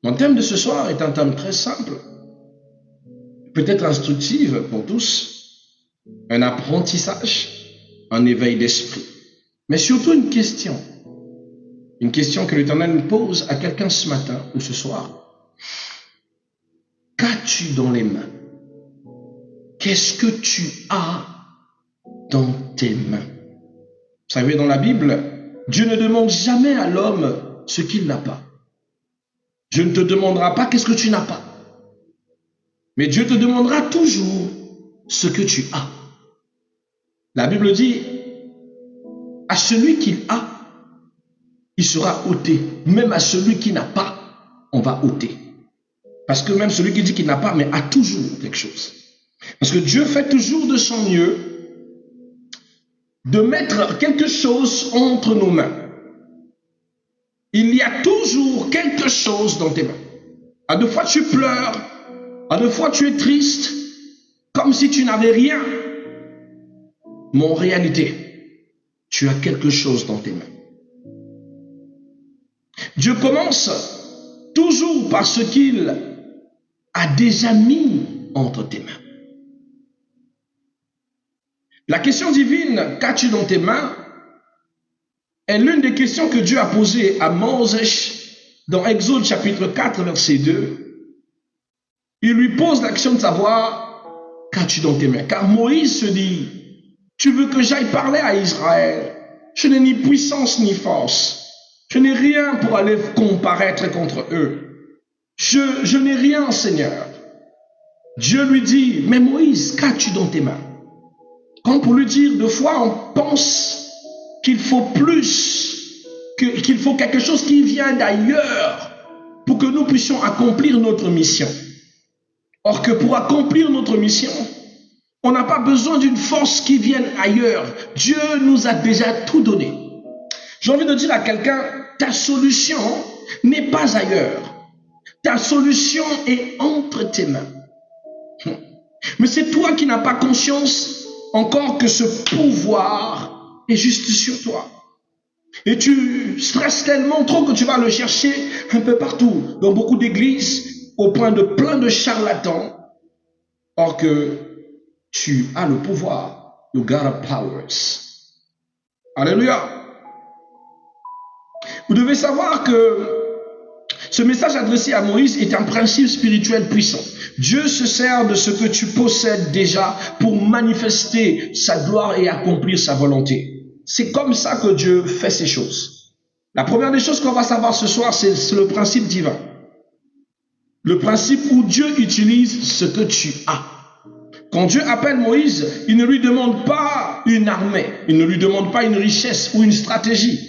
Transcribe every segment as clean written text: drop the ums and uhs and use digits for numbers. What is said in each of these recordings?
Mon thème de ce soir est un thème très simple, peut-être instructif pour tous, un apprentissage, un éveil d'esprit, mais surtout une question que l'Éternel pose à quelqu'un ce matin ou ce soir. Qu'as-tu dans les mains? Qu'est-ce que tu as dans tes mains? Vous savez, dans la Bible, Dieu ne demande jamais à l'homme ce qu'il n'a pas. Dieu ne te demandera pas qu'est-ce que tu n'as pas. Mais Dieu te demandera toujours ce que tu as. La Bible dit, à celui qui a, il sera ôté. Même à celui qui n'a pas, on va ôter. Parce que même celui qui dit qu'il n'a pas, mais a toujours quelque chose. Parce que Dieu fait toujours de son mieux de mettre quelque chose entre nos mains. Il y a toujours quelque chose dans tes mains. À deux fois tu pleures, à deux fois tu es triste, comme si tu n'avais rien. Mais en réalité, tu as quelque chose dans tes mains. Dieu commence toujours par ce qu'il a déjà mis entre tes mains. La question divine, qu'as-tu dans tes mains, est l'une des questions que Dieu a posées à Moses dans Exode chapitre 4, verset 2. Il lui pose la question de savoir, qu'as-tu dans tes mains? Car Moïse se dit, tu veux que j'aille parler à Israël? Je n'ai ni puissance ni force. Je n'ai rien pour aller comparaître contre eux. Je n'ai rien, Seigneur. Dieu lui dit, mais Moïse, qu'as-tu dans tes mains? Comme pour lui dire, deux fois, on pense qu'il faut plus, qu'il faut quelque chose qui vient d'ailleurs pour que nous puissions accomplir notre mission. Or que pour accomplir notre mission, on n'a pas besoin d'une force qui vienne ailleurs. Dieu nous a déjà tout donné. J'ai envie de dire à quelqu'un, ta solution n'est pas ailleurs. Ta solution est entre tes mains. Mais c'est toi qui n'as pas conscience encore que ce pouvoir est juste sur toi. Et tu stresses tellement trop que tu vas le chercher un peu partout, dans beaucoup d'églises, au point de plein de charlatans, or que tu as le pouvoir. You got the powers. Alléluia. Vous devez savoir que ce message adressé à Moïse est un principe spirituel puissant. Dieu se sert de ce que tu possèdes déjà pour manifester sa gloire et accomplir sa volonté. C'est comme ça que Dieu fait ces choses. La première des choses qu'on va savoir ce soir, c'est le principe divin. Le principe où Dieu utilise ce que tu as. Quand Dieu appelle Moïse, il ne lui demande pas une armée, il ne lui demande pas une richesse ou une stratégie.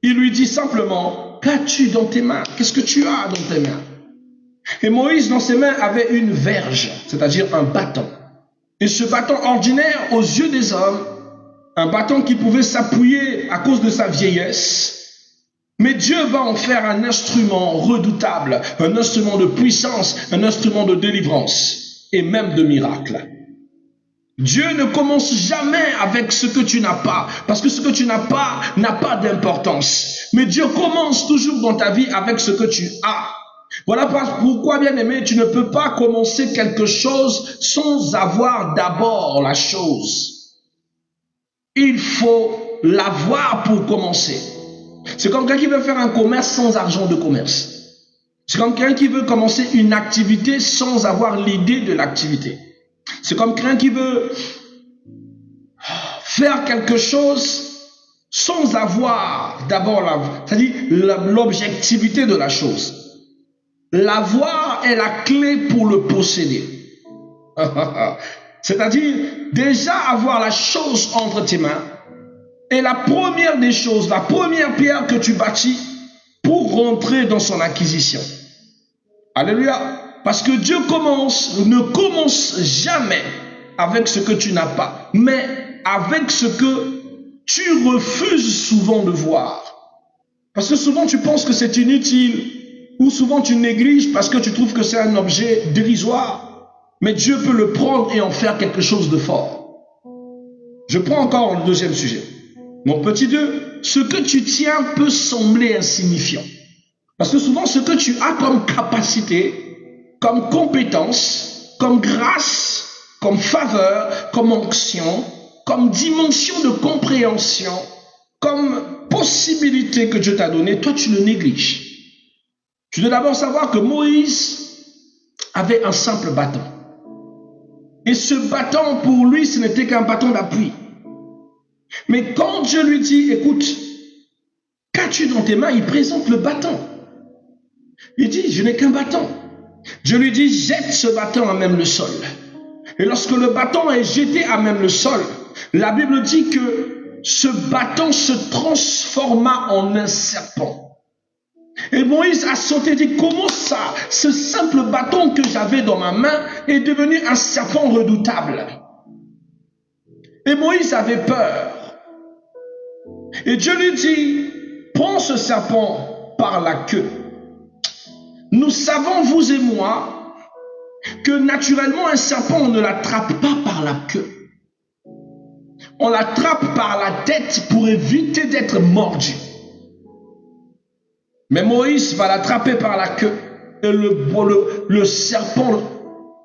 Il lui dit simplement, qu'as-tu dans tes mains? Qu'est-ce que tu as dans tes mains? Et Moïse, dans ses mains, avait une verge, c'est-à-dire un bâton. Et ce bâton ordinaire, aux yeux des hommes, un bâton qui pouvait s'appuyer à cause de sa vieillesse. Mais Dieu va en faire un instrument redoutable, un instrument de puissance, un instrument de délivrance et même de miracle. Dieu ne commence jamais avec ce que tu n'as pas, parce que ce que tu n'as pas d'importance. Mais Dieu commence toujours dans ta vie avec ce que tu as. Voilà pourquoi, bien-aimé, tu ne peux pas commencer quelque chose sans avoir d'abord la chose. Il faut l'avoir pour commencer. C'est comme quelqu'un qui veut faire un commerce sans argent de commerce. C'est comme quelqu'un qui veut commencer une activité sans avoir l'idée de l'activité. C'est comme quelqu'un qui veut faire quelque chose sans avoir d'abord l'objectivité de la chose. L'avoir est la clé pour le posséder. C'est-à-dire déjà avoir la chose entre tes mains est la première des choses, la première pierre que tu bâtis pour rentrer dans son acquisition. Alléluia. Parce que Dieu ne commence jamais avec ce que tu n'as pas, mais avec ce que tu refuses souvent de voir. Parce que souvent tu penses que c'est inutile, ou souvent tu négliges parce que tu trouves que c'est un objet dérisoire. Mais Dieu peut le prendre et en faire quelque chose de fort. Je prends encore le deuxième sujet. Mon petit 2, ce que tu tiens peut sembler insignifiant. Parce que souvent, ce que tu as comme capacité, comme compétence, comme grâce, comme faveur, comme onction, comme dimension de compréhension, comme possibilité que Dieu t'a donnée, toi tu le négliges. Tu dois d'abord savoir que Moïse avait un simple bâton. Et ce bâton, pour lui, ce n'était qu'un bâton d'appui. Mais quand Dieu lui dit, écoute, qu'as-tu dans tes mains? Il présente le bâton. Il dit, je n'ai qu'un bâton. Dieu lui dit, jette ce bâton à même le sol. Et lorsque le bâton est jeté à même le sol, la Bible dit que ce bâton se transforma en un serpent. Et Moïse a sauté et dit, comment ça, ce simple bâton que j'avais dans ma main est devenu un serpent redoutable? Et Moïse avait peur. Et Dieu lui dit, prends ce serpent par la queue. Nous savons, vous et moi, que naturellement un serpent, on ne l'attrape pas par la queue. On l'attrape par la tête pour éviter d'être mordu. Mais Moïse va l'attraper par la queue et le serpent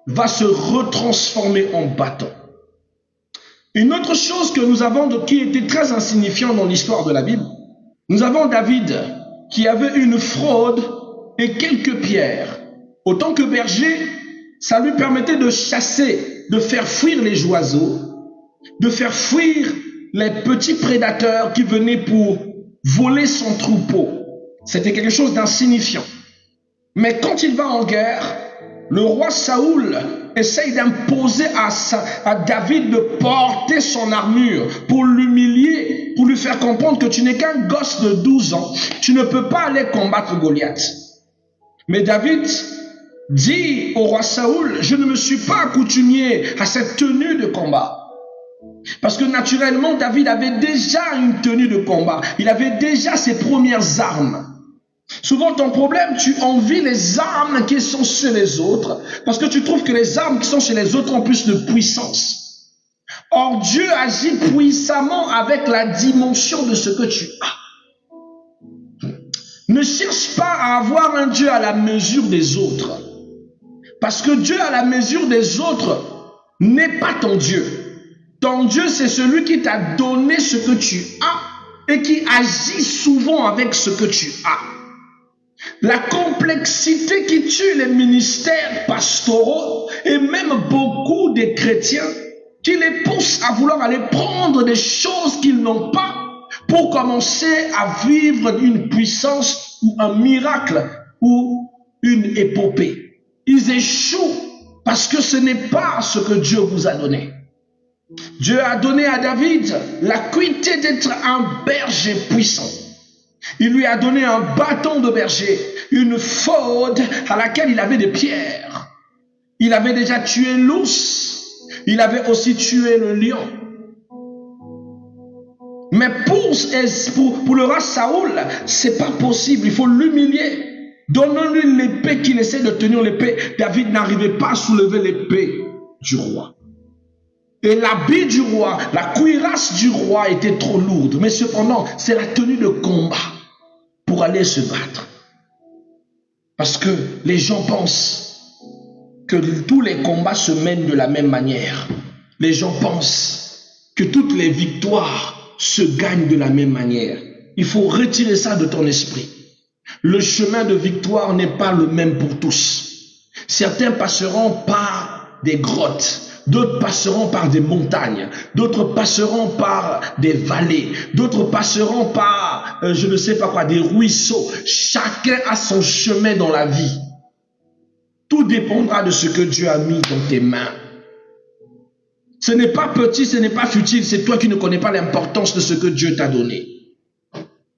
va se retransformer en bâton. Une autre chose que nous avons qui était très insignifiant dans l'histoire de la Bible, nous avons David qui avait une fraude et quelques pierres. Autant que berger, ça lui permettait de chasser, de faire fuir les oiseaux, de faire fuir les petits prédateurs qui venaient pour voler son troupeau. C'était quelque chose d'insignifiant. Mais quand il va en guerre, le roi Saoul essaye d'imposer à David de porter son armure pour l'humilier, pour lui faire comprendre que tu n'es qu'un gosse de 12 ans. Tu ne peux pas aller combattre Goliath. Mais David dit au roi Saoul, je ne me suis pas accoutumé à cette tenue de combat. Parce que naturellement, David avait déjà une tenue de combat. Il avait déjà ses premières armes. Souvent, ton problème, tu envies les armes qui sont chez les autres parce que tu trouves que les armes qui sont chez les autres ont plus de puissance. Or, Dieu agit puissamment avec la dimension de ce que tu as. Ne cherche pas à avoir un Dieu à la mesure des autres. Parce que Dieu à la mesure des autres n'est pas ton Dieu. Ton Dieu, c'est celui qui t'a donné ce que tu as et qui agit souvent avec ce que tu as. La complexité qui tue les ministères pastoraux et même beaucoup des chrétiens qui les poussent à vouloir aller prendre des choses qu'ils n'ont pas pour commencer à vivre une puissance ou un miracle ou une épopée. Ils échouent parce que ce n'est pas ce que Dieu vous a donné. Dieu a donné à David l'acuité d'être un berger puissant. Il lui a donné un bâton de berger, une faute à laquelle il avait des pierres. Il avait déjà tué l'ours. Il avait aussi tué le lion. Mais pour le roi Saoul, c'est pas possible. Il faut l'humilier. Donnons-lui l'épée qu'il essaie de tenir l'épée. David n'arrivait pas à soulever l'épée du roi. Et l'habit du roi, la cuirasse du roi était trop lourde. Mais cependant, c'est la tenue de combat pour aller se battre. Parce que les gens pensent que tous les combats se mènent de la même manière. Les gens pensent que toutes les victoires se gagnent de la même manière. Il faut retirer ça de ton esprit. Le chemin de victoire n'est pas le même pour tous. Certains passeront par des grottes. D'autres passeront par des montagnes, d'autres passeront par des vallées, d'autres passeront par, je ne sais pas quoi, des ruisseaux. Chacun a son chemin dans la vie. Tout dépendra de ce que Dieu a mis dans tes mains. Ce n'est pas petit, ce n'est pas futile, c'est toi qui ne connais pas l'importance de ce que Dieu t'a donné.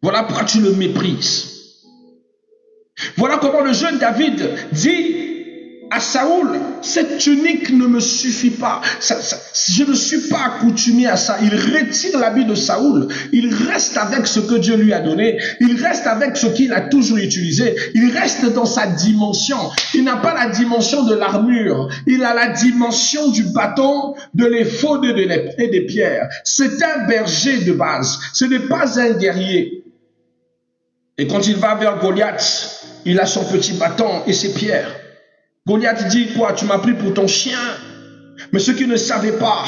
Voilà pourquoi tu le méprises. Voilà comment le jeune David dit à Saoul, cette tunique ne me suffit pas. Je ne suis pas accoutumé à ça. Il retire l'habit de Saoul. Il reste avec ce que Dieu lui a donné. Il reste avec ce qu'il a toujours utilisé. Il reste dans sa dimension. Il n'a pas la dimension de l'armure. Il a la dimension du bâton, de l'éphod et des pierres. C'est un berger de base. Ce n'est pas un guerrier. Et quand il va vers Goliath, il a son petit bâton et ses pierres. Goliath dit quoi? Tu m'as pris pour ton chien. Mais ce qu'il ne savait pas,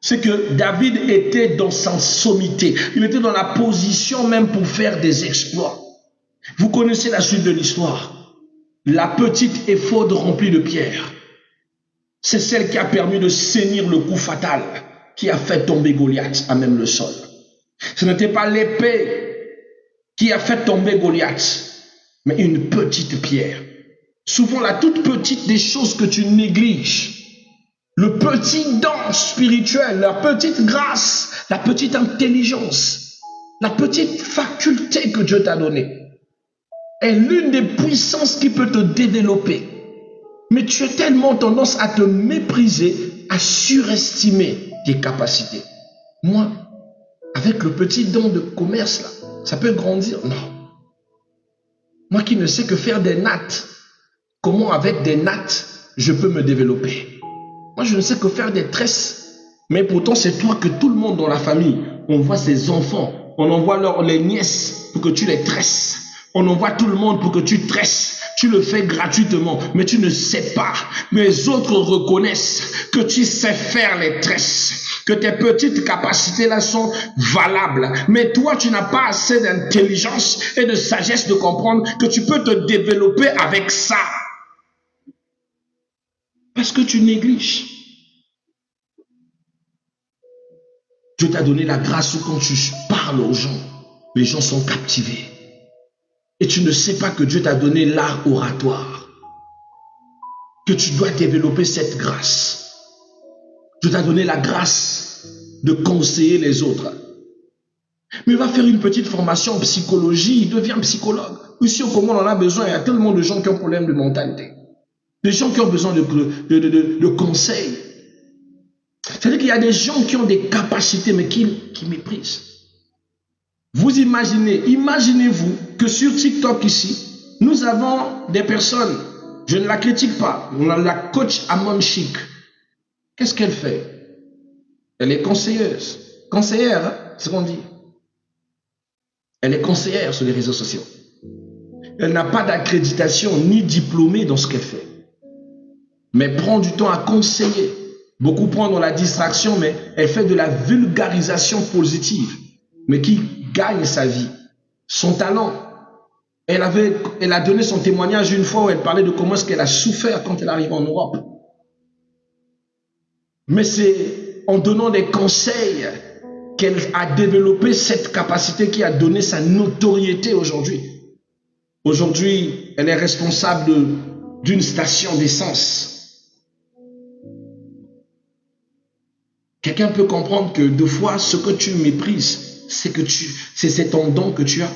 c'est que David était dans sa sommité. Il était dans la position même pour faire des exploits. Vous connaissez la suite de l'histoire. La petite éphode remplie de pierres, c'est celle qui a permis de saisir le coup fatal qui a fait tomber Goliath à même le sol. Ce n'était pas l'épée qui a fait tomber Goliath, mais une petite pierre. Souvent la toute petite des choses que tu négliges. Le petit don spirituel, la petite grâce, la petite intelligence, la petite faculté que Dieu t'a donnée est l'une des puissances qui peut te développer. Mais tu as tellement tendance à te mépriser, à surestimer tes capacités. Moi, avec le petit don de commerce, là, ça peut grandir. Non. Moi qui ne sais que faire des nattes, comment avec des nattes, je peux me développer? Moi, je ne sais que faire des tresses. Mais pourtant, c'est toi que tout le monde dans la famille, on voit ses enfants, on envoie les nièces pour que tu les tresses. On envoie tout le monde pour que tu tresses. Tu le fais gratuitement, mais tu ne sais pas. Mais les autres reconnaissent que tu sais faire les tresses, que tes petites capacités-là sont valables. Mais toi, tu n'as pas assez d'intelligence et de sagesse de comprendre que tu peux te développer avec ça. Parce que tu négliges. Dieu t'a donné la grâce où quand tu parles aux gens, les gens sont captivés. Et tu ne sais pas que Dieu t'a donné l'art oratoire. Que tu dois développer cette grâce. Dieu t'a donné la grâce de conseiller les autres. Mais il va faire une petite formation en psychologie, il devient psychologue. Ici au Congo, on en a besoin. Il y a tellement de gens qui ont un problème de mentalité. Des gens qui ont besoin de conseils. C'est-à-dire qu'il y a des gens qui ont des capacités, mais qui méprisent. Vous imaginez-vous que sur TikTok ici, nous avons des personnes, je ne la critique pas, on a la coach Amon Chic. Qu'est-ce qu'elle fait? Elle est conseillère, hein, c'est ce qu'on dit. Elle est conseillère sur les réseaux sociaux. Elle n'a pas d'accréditation ni diplômée dans ce qu'elle fait. Mais prend du temps à conseiller. Beaucoup prennent dans la distraction, mais elle fait de la vulgarisation positive, mais qui gagne sa vie. Son talent. Elle a donné son témoignage une fois où elle parlait de comment est-ce qu'elle a souffert quand elle arrive en Europe. Mais c'est en donnant des conseils qu'elle a développé cette capacité qui a donné sa notoriété aujourd'hui. Aujourd'hui, elle est responsable d'une station d'essence. Quelqu'un peut comprendre que deux fois, ce que tu méprises, c'est ton don que tu as.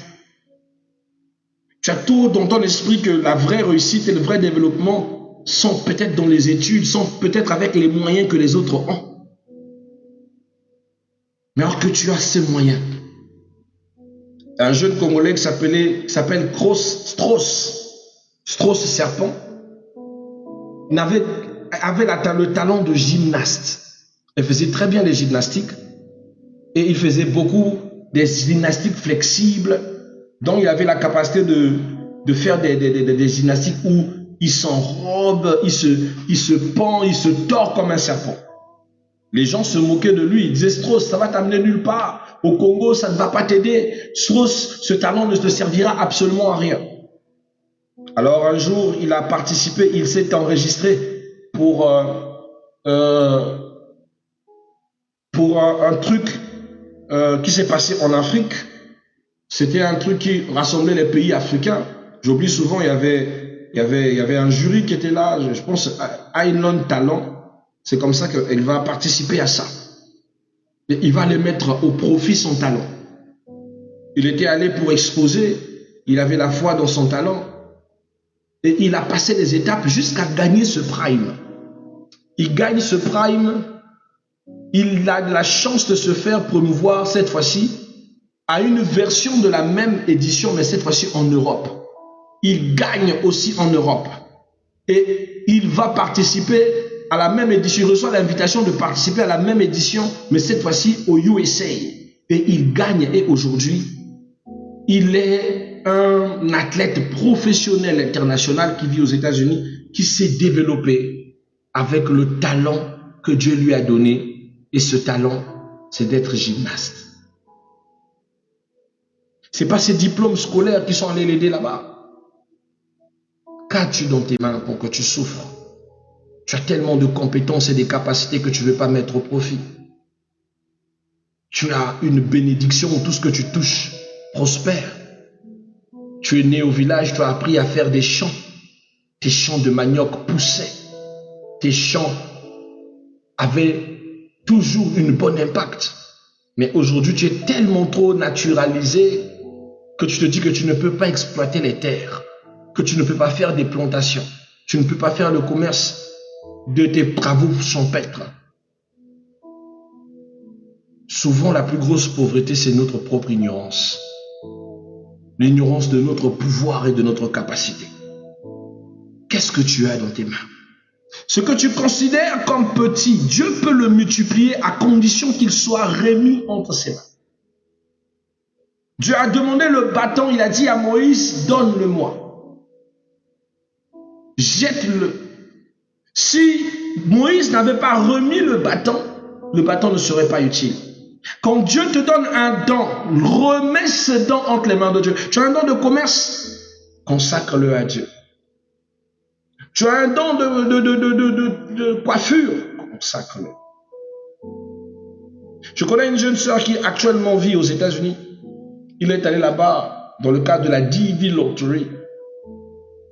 Tu as tout dans ton esprit que la vraie réussite et le vrai développement sont peut-être dans les études, sont peut-être avec les moyens que les autres ont. Mais alors que tu as ces moyens. Un jeune Congolais qui s'appelle Strauss Serpent, il avait le talent de gymnaste. Il faisait très bien les gymnastiques et il faisait beaucoup des gymnastiques flexibles. Donc, il avait la capacité de faire des gymnastiques où il s'enrobe, il se pend, il se tord comme un serpent. Les gens se moquaient de lui. Ils disaient, Strauss, ça va t'amener nulle part. Au Congo, ça ne va pas t'aider. Strauss, ce talent ne te servira absolument à rien. Alors, un jour, il a participé, il s'est enregistré pour un truc qui s'est passé en Afrique. C'était un truc qui rassemblait les pays africains. J'oublie souvent, il y avait un jury qui était là, je pense, Island Talent. C'est comme ça qu'il va participer à ça. Et il va le mettre au profit son talent. Il était allé pour exposer, il avait la foi dans son talent. Et il a passé les étapes jusqu'à gagner ce prime. Il gagne ce prime. Il a la chance de se faire promouvoir cette fois-ci à une version de la même édition, mais cette fois-ci en Europe. Il gagne aussi en Europe. Et il va participer à la même édition. Il reçoit l'invitation de participer à la même édition, mais cette fois-ci au USA. Et il gagne. Et aujourd'hui, il est un athlète professionnel international qui vit aux États-Unis, qui s'est développé avec le talent que Dieu lui a donné. Et ce talent, c'est d'être gymnaste. Ce n'est pas ses diplômes scolaires qui sont allés l'aider là-bas. Qu'as-tu dans tes mains pour que tu souffres? Tu as tellement de compétences et de capacités que tu ne veux pas mettre au profit. Tu as une bénédiction où tout ce que tu touches prospère. Tu es né au village, tu as appris à faire des champs. Tes champs de manioc poussaient. Tes champs avaient toujours une bonne impact. Mais aujourd'hui, tu es tellement trop naturalisé que tu te dis que tu ne peux pas exploiter les terres, que tu ne peux pas faire des plantations, tu ne peux pas faire le commerce de tes travaux champêtres. Souvent, la plus grosse pauvreté, c'est notre propre ignorance. L'ignorance de notre pouvoir et de notre capacité. Qu'est-ce que tu as dans tes mains? Ce que tu considères comme petit, Dieu peut le multiplier à condition qu'il soit remis entre ses mains. Dieu a demandé le bâton, il a dit à Moïse, donne-le-moi. Jette-le. Si Moïse n'avait pas remis le bâton ne serait pas utile. Quand Dieu te donne un don, remets ce don entre les mains de Dieu. Tu as un don de commerce, consacre-le à Dieu. Tu as un don de coiffure, consacre-le. Je connais une jeune sœur qui actuellement vit aux États-Unis. Il est allé là-bas dans le cadre de la DV Lottery.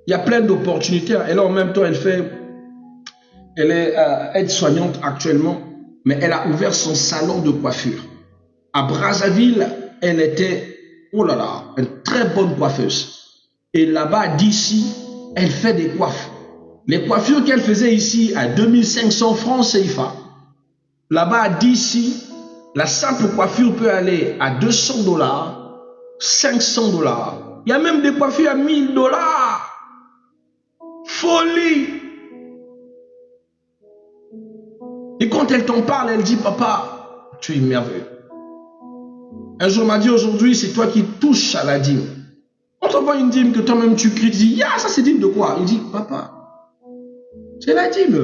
Il y a plein d'opportunités. Et là, en même temps, elle est aide-soignante actuellement, mais elle a ouvert son salon de coiffure. À Brazzaville, elle était, oh là là, une très bonne coiffeuse. Et là-bas, d'ici, elle fait des coiffes. Les coiffures qu'elle faisait ici à 2500 francs CFA, là-bas, d'ici, la simple coiffure peut aller à 200 $, 500 $. Il y a même des coiffures à 1000 $. Folie! Et quand elle t'en parle, elle dit, papa, tu es merveilleux. Un jour, m'a dit, aujourd'hui, c'est toi qui touches à la dîme. On t'envoie une dîme que toi-même tu cries, tu dis, ya, ça c'est dîme de quoi? Il dit, papa, c'est la dîme.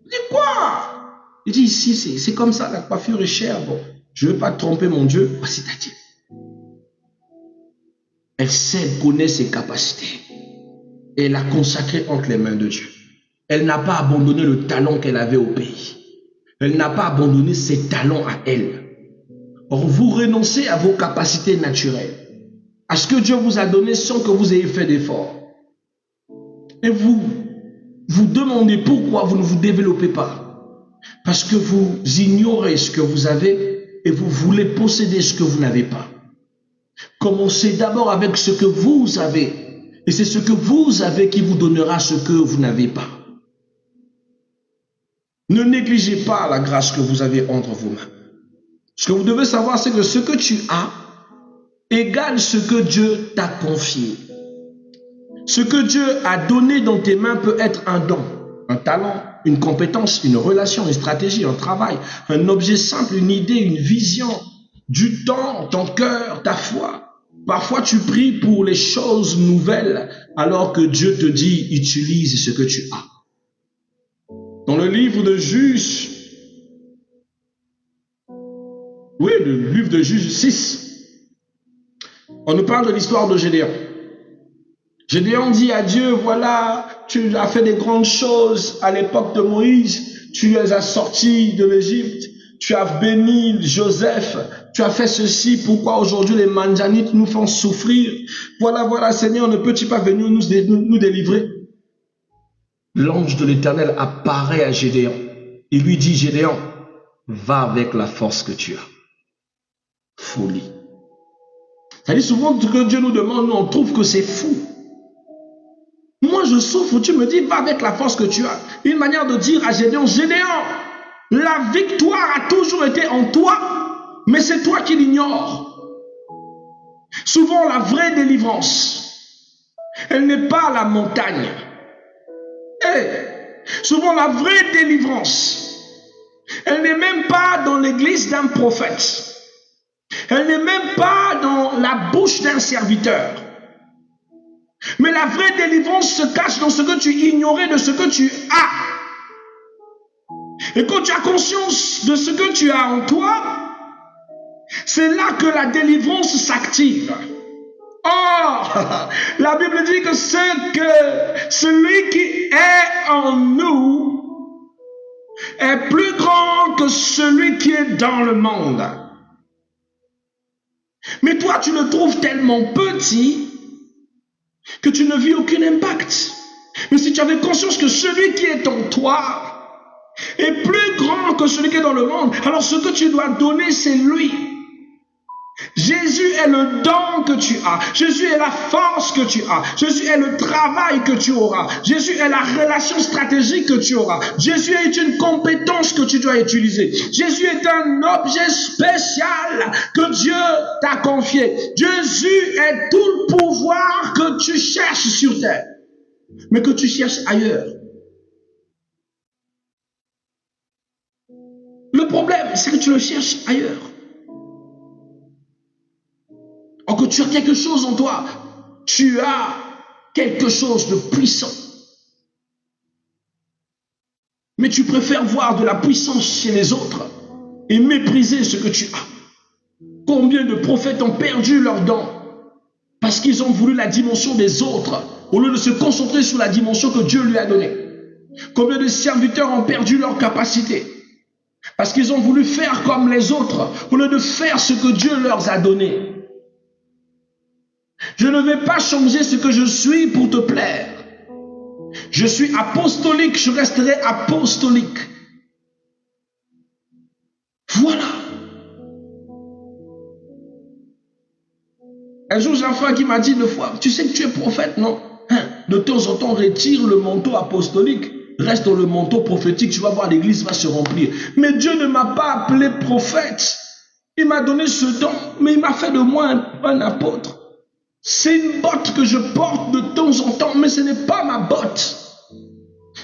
Il dit, quoi? Il dit, ici, c'est comme ça, la coiffure est chère. Bon, je ne veux pas te tromper, mon Dieu, voici ta dîme. Elle sait, elle connaît ses capacités. Et elle l'a consacrée entre les mains de Dieu. Elle n'a pas abandonné le talent qu'elle avait au pays. Elle n'a pas abandonné ses talents à elle. Or, vous renoncez à vos capacités naturelles, à ce que Dieu vous a donné sans que vous ayez fait d'efforts. Et vous demandez pourquoi vous ne vous développez pas. Parce que vous ignorez ce que vous avez et vous voulez posséder ce que vous n'avez pas. Commencez d'abord avec ce que vous avez. Et c'est ce que vous avez qui vous donnera ce que vous n'avez pas. Ne négligez pas la grâce que vous avez entre vos mains. Ce que vous devez savoir, c'est que ce que tu as égale ce que Dieu t'a confié. Ce que Dieu a donné dans tes mains peut être un don, un talent, une compétence, une relation, une stratégie, un travail, un objet simple, une idée, une vision, du temps, ton cœur, ta foi. Parfois, tu pries pour les choses nouvelles alors que Dieu te dit, utilise ce que tu as. Dans le livre de Juges, oui, le livre de Juges 6, on nous parle de l'histoire de Gédéon. Gédéon dit à Dieu, voilà, tu as fait des grandes choses à l'époque de Moïse, tu les as sortis de l'Égypte, tu as béni Joseph, tu as fait ceci, pourquoi aujourd'hui les Manjanites nous font souffrir? Voilà, voilà, Seigneur, ne peux-tu pas venir nous délivrer? L'ange de l'Éternel apparaît à Gédéon. Il lui dit, Gédéon, va avec la force que tu as. Folie. C'est-à-dire souvent que Dieu nous demande, nous on trouve que c'est fou. Moi je souffre, tu me dis, va avec la force que tu as. Une manière de dire à Gédéon, Gédéon, la victoire a toujours été en toi, mais c'est toi qui l'ignores. Souvent la vraie délivrance, elle n'est pas à la montagne. Souvent la vraie délivrance, elle n'est même pas dans l'église d'un prophète. Elle n'est même pas dans la bouche d'un serviteur. Mais la vraie délivrance se cache dans ce que tu ignorais de ce que tu as. Et quand tu as conscience de ce que tu as en toi, c'est là que la délivrance s'active. Or, la Bible dit que celui qui est en nous est plus grand que celui qui est dans le monde. Mais toi, tu le trouves tellement petit que tu ne vis aucun impact. Mais si tu avais conscience que celui qui est en toi est plus grand que celui qui est dans le monde, alors ce que tu dois donner, c'est lui. Jésus est le don que tu as. Jésus est la force que tu as. Jésus est le travail que tu auras. Jésus est la relation stratégique que tu auras. Jésus est une compétence que tu dois utiliser. Jésus est un objet spécial que Dieu t'a confié. Jésus est tout le pouvoir que tu cherches sur terre, mais que tu cherches ailleurs. Le problème, c'est que tu le cherches ailleurs. Or que tu as quelque chose en toi, tu as quelque chose de puissant. Mais tu préfères voir de la puissance chez les autres et mépriser ce que tu as. Combien de prophètes ont perdu leurs dons parce qu'ils ont voulu la dimension des autres au lieu de se concentrer sur la dimension que Dieu lui a donnée. Combien de serviteurs ont perdu leur capacité parce qu'ils ont voulu faire comme les autres au lieu de faire ce que Dieu leur a donné. Je ne vais pas changer ce que je suis pour te plaire. Je suis apostolique, je resterai apostolique. Voilà. Un jour, j'ai un frère qui m'a dit 2 fois, tu sais que tu es prophète, non? De temps en temps, retire le manteau apostolique, reste dans le manteau prophétique, tu vas voir, l'église va se remplir. Mais Dieu ne m'a pas appelé prophète. Il m'a donné ce don, mais il m'a fait de moi un apôtre. C'est une botte que je porte de temps en temps, mais ce n'est pas ma botte.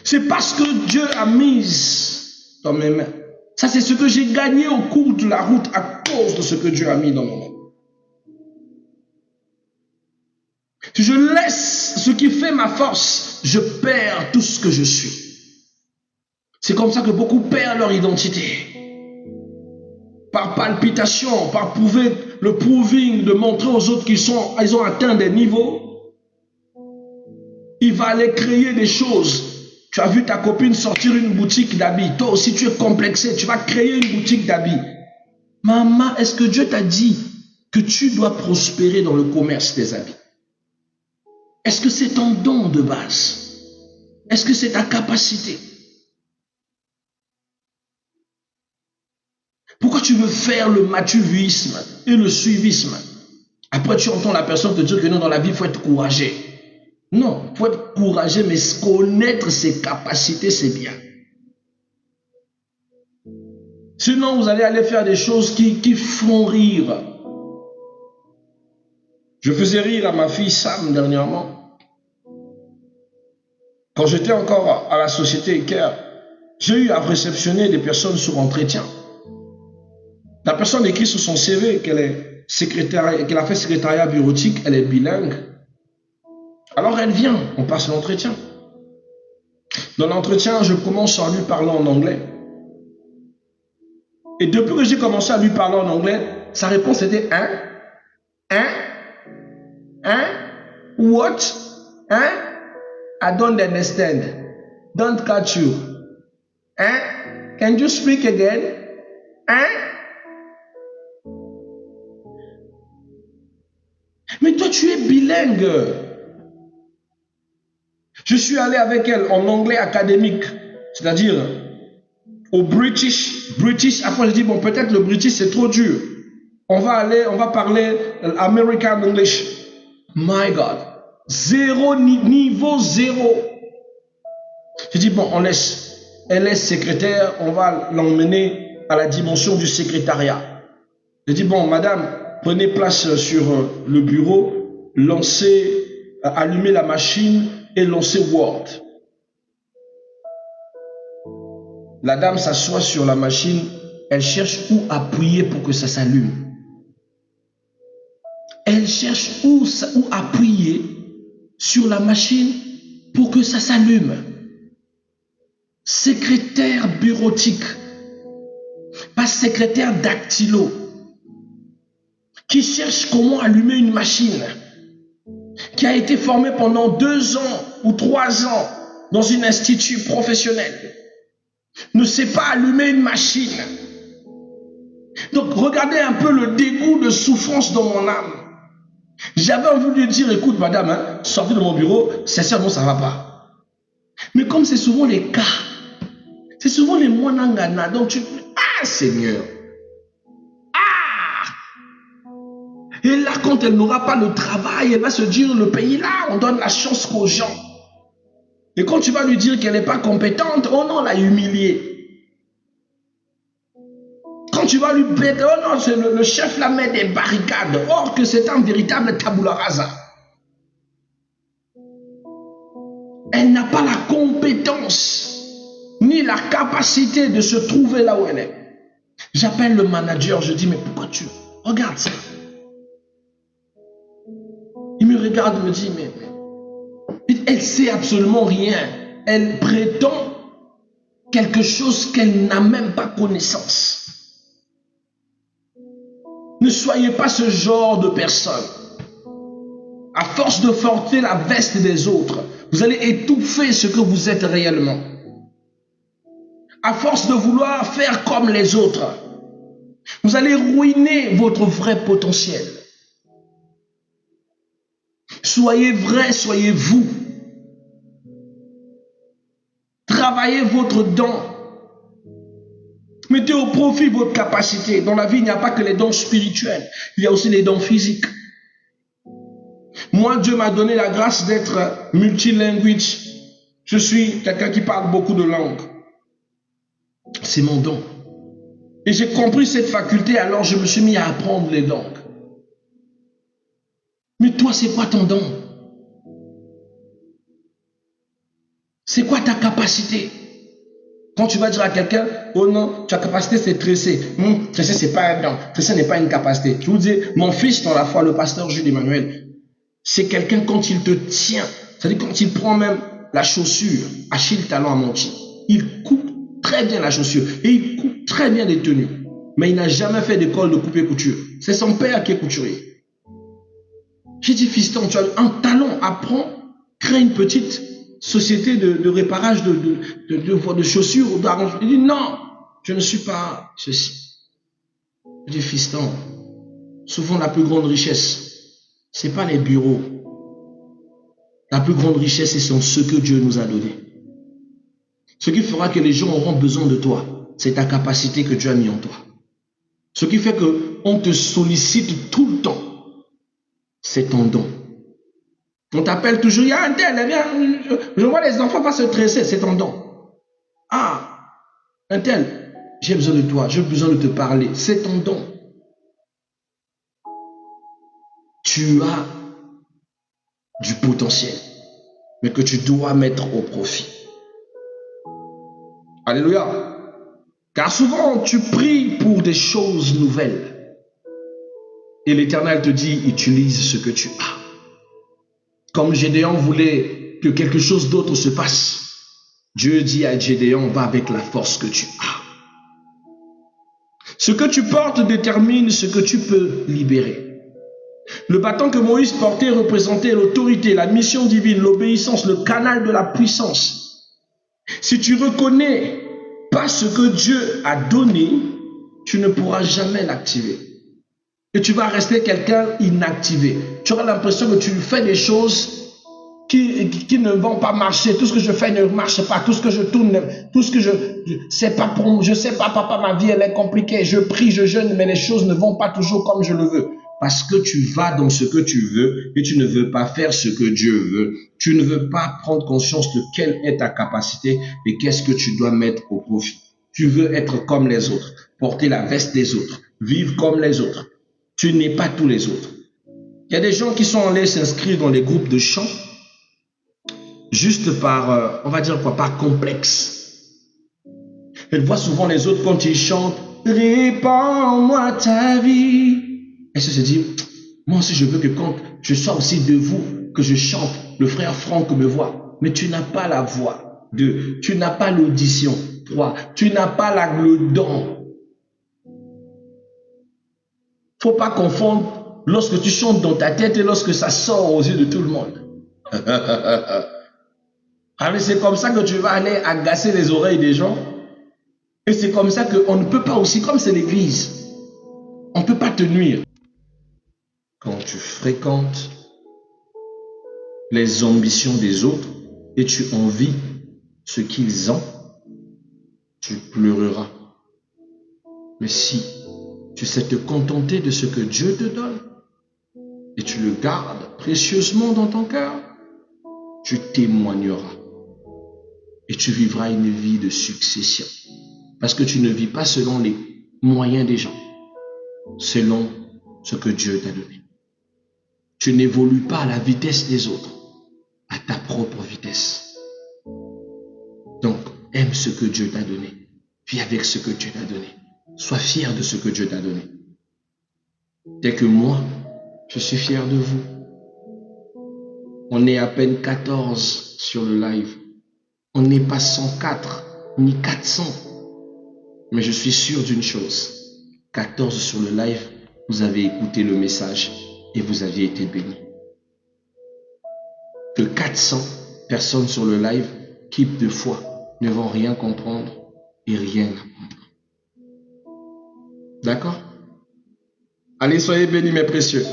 C'est parce que Dieu a mise dans mes mains. Ça, c'est ce que j'ai gagné au cours de la route à cause de ce que Dieu a mis dans mes mains. Si je laisse ce qui fait ma force, je perds tout ce que je suis. C'est comme ça que beaucoup perdent leur identité. Par palpitation, par le proving, de montrer aux autres qu'ils ont atteint des niveaux. Il va aller créer des choses. Tu as vu ta copine sortir une boutique d'habits. Toi aussi, tu es complexé. Tu vas créer une boutique d'habits. Maman, est-ce que Dieu t'a dit que tu dois prospérer dans le commerce des habits? Est-ce que c'est ton don de base? Est-ce que c'est ta capacité? Pourquoi tu veux faire le mathuvisme et le suivisme? Après, tu entends la personne te dire que non, dans la vie, il faut être courageux. Non, il faut être courageux, mais connaître ses capacités, c'est bien. Sinon, vous allez aller faire des choses qui font rire. Je faisais rire à ma fille Sam dernièrement. Quand j'étais encore à la société Eker, j'ai eu à réceptionner des personnes sur entretien. La personne écrit sur son CV qu'elle a fait secrétariat bureautique, elle est bilingue. Alors elle vient, on passe l'entretien. Dans l'entretien, je commence en lui parlant en anglais. Et depuis que j'ai commencé à lui parler en anglais, sa réponse était hein? Hein? Hein? What? Hein? I don't understand. Don't catch you. Hein? Can you speak again? Hein? Mais toi, tu es bilingue. Je suis allé avec elle en anglais académique, c'est-à-dire au British. Après, je dis, bon, peut-être le British, c'est trop dur. On va parler American English. My God. Niveau zéro. Je dis, bon, on laisse. Elle est secrétaire, on va l'emmener à la dimension du secrétariat. Je dis, bon, madame, prenez place sur le bureau, allumez la machine et lancez Word. La dame s'assoit sur la machine, elle cherche où appuyer pour que ça s'allume. Elle cherche où appuyer sur la machine pour que ça s'allume. Secrétaire bureautique, pas secrétaire dactylo, qui cherche comment allumer une machine, qui a été formé pendant 2 ans ou 3 ans dans un institut professionnel, ne sait pas allumer une machine. Donc regardez un peu le dégoût de souffrance dans mon âme. J'avais envie de lui dire, écoute madame, sortez de mon bureau, sincèrement ça ne va pas. Mais comme c'est souvent les cas, c'est souvent les moinangana, donc tu... Ah Seigneur, et là, quand elle n'aura pas le travail, elle va se dire, le pays là, on donne la chance qu'aux gens. Et quand tu vas lui dire qu'elle n'est pas compétente, oh non, on l'a humiliée. Quand tu vas lui péter, oh non, le chef la met des barricades, or que c'est un véritable tabula rasa. Elle n'a pas la compétence, ni la capacité de se trouver là où elle est. J'appelle le manager, je dis, mais pourquoi tu... Regarde ça. Il me regarde et me dit, mais elle sait absolument rien. Elle prétend quelque chose qu'elle n'a même pas connaissance. Ne soyez pas ce genre de personne. À force de porter la veste des autres, vous allez étouffer ce que vous êtes réellement. À force de vouloir faire comme les autres, vous allez ruiner votre vrai potentiel. Soyez vrai, soyez vous. Travaillez votre don. Mettez au profit votre capacité. Dans la vie, il n'y a pas que les dons spirituels. Il y a aussi les dons physiques. Moi, Dieu m'a donné la grâce d'être multilinguiste. Je suis quelqu'un qui parle beaucoup de langues. C'est mon don. Et j'ai compris cette faculté, alors je me suis mis à apprendre les langues. Mais toi, c'est quoi ton don? C'est quoi ta capacité? Quand tu vas dire à quelqu'un, oh non, ta capacité c'est tresser. Tresser, c'est pas un don. Tresser n'est pas une capacité. Je vous dis, mon fils dans la foi, le pasteur Jules Emmanuel, c'est quelqu'un quand il te tient, c'est-à-dire quand il prend même la chaussure, Achille talon à Monti, il coupe très bien la chaussure et il coupe très bien les tenues. Mais il n'a jamais fait d'école de coupe et couture. C'est son père qui est couturier. J'ai dit, fiston, tu as un talent, apprends, crée une petite société de réparage de chaussures. Il dit, non, je ne suis pas ceci. J'ai dit, fiston, souvent la plus grande richesse, ce n'est pas les bureaux. La plus grande richesse, ce sont ce que Dieu nous a donné. Ce qui fera que les gens auront besoin de toi, c'est ta capacité que Dieu a mis en toi. Ce qui fait qu'on te sollicite tout le temps, c'est ton don. On t'appelle toujours, il y a un tel, viens, je vois les enfants pas se tresser, c'est ton don. Ah, un tel, j'ai besoin de toi, j'ai besoin de te parler, c'est ton don. Tu as du potentiel, mais que tu dois mettre au profit. Alléluia. Car souvent, tu pries pour des choses nouvelles. Et l'Éternel te dit, utilise ce que tu as. Comme Gédéon voulait que quelque chose d'autre se passe, Dieu dit à Gédéon, va avec la force que tu as. Ce que tu portes détermine ce que tu peux libérer. Le bâton que Moïse portait représentait l'autorité, la mission divine, l'obéissance, le canal de la puissance. Si tu reconnais pas ce que Dieu a donné, tu ne pourras jamais l'activer. Et tu vas rester quelqu'un inactivé. Tu auras l'impression que tu fais des choses qui ne vont pas marcher. Tout ce que je fais ne marche pas. Tout ce que je tourne, tout ce que c'est pas pour moi. Je sais pas, papa, ma vie elle est compliquée. Je prie, je jeûne, mais les choses ne vont pas toujours comme je le veux. Parce que tu vas dans ce que tu veux et tu ne veux pas faire ce que Dieu veut. Tu ne veux pas prendre conscience de quelle est ta capacité et qu'est-ce que tu dois mettre au profit. Tu veux être comme les autres, porter la veste des autres, vivre comme les autres. Tu n'es pas tous les autres. Il y a des gens qui sont allés s'inscrire dans les groupes de chant juste par, on va dire quoi, par complexe. Elle voit souvent les autres quand ils chantent « Répands-moi ta vie ». Elle se dit, moi aussi je veux que quand je sois aussi de vous, que je chante, le frère Franck me voit, mais tu n'as pas la voix. 2, tu n'as pas l'audition. 3, tu n'as pas le don. Faut pas confondre lorsque tu chantes dans ta tête et lorsque ça sort aux yeux de tout le monde. Alors c'est comme ça que tu vas aller agacer les oreilles des gens. Et c'est comme ça qu'on ne peut pas aussi, comme c'est l'église, on ne peut pas te nuire. Quand tu fréquentes les ambitions des autres et tu envies ce qu'ils ont, tu pleureras. Mais si tu sais te contenter de ce que Dieu te donne et tu le gardes précieusement dans ton cœur, tu témoigneras et tu vivras une vie de succession. Parce que tu ne vis pas selon les moyens des gens, selon ce que Dieu t'a donné. Tu n'évolues pas à la vitesse des autres, à ta propre vitesse. Donc, aime ce que Dieu t'a donné. Vis avec ce que Dieu t'a donné. Sois fier de ce que Dieu t'a donné. Dès que moi, je suis fier de vous. On est à peine 14 sur le live. On n'est pas 104 ni 400. Mais je suis sûr d'une chose. 14 sur le live, vous avez écouté le message et vous aviez été bénis. Que 400 personnes sur le live, qui de foi, ne vont rien comprendre et rien apprendre. D'accord? Allez, soyez bénis mes précieux.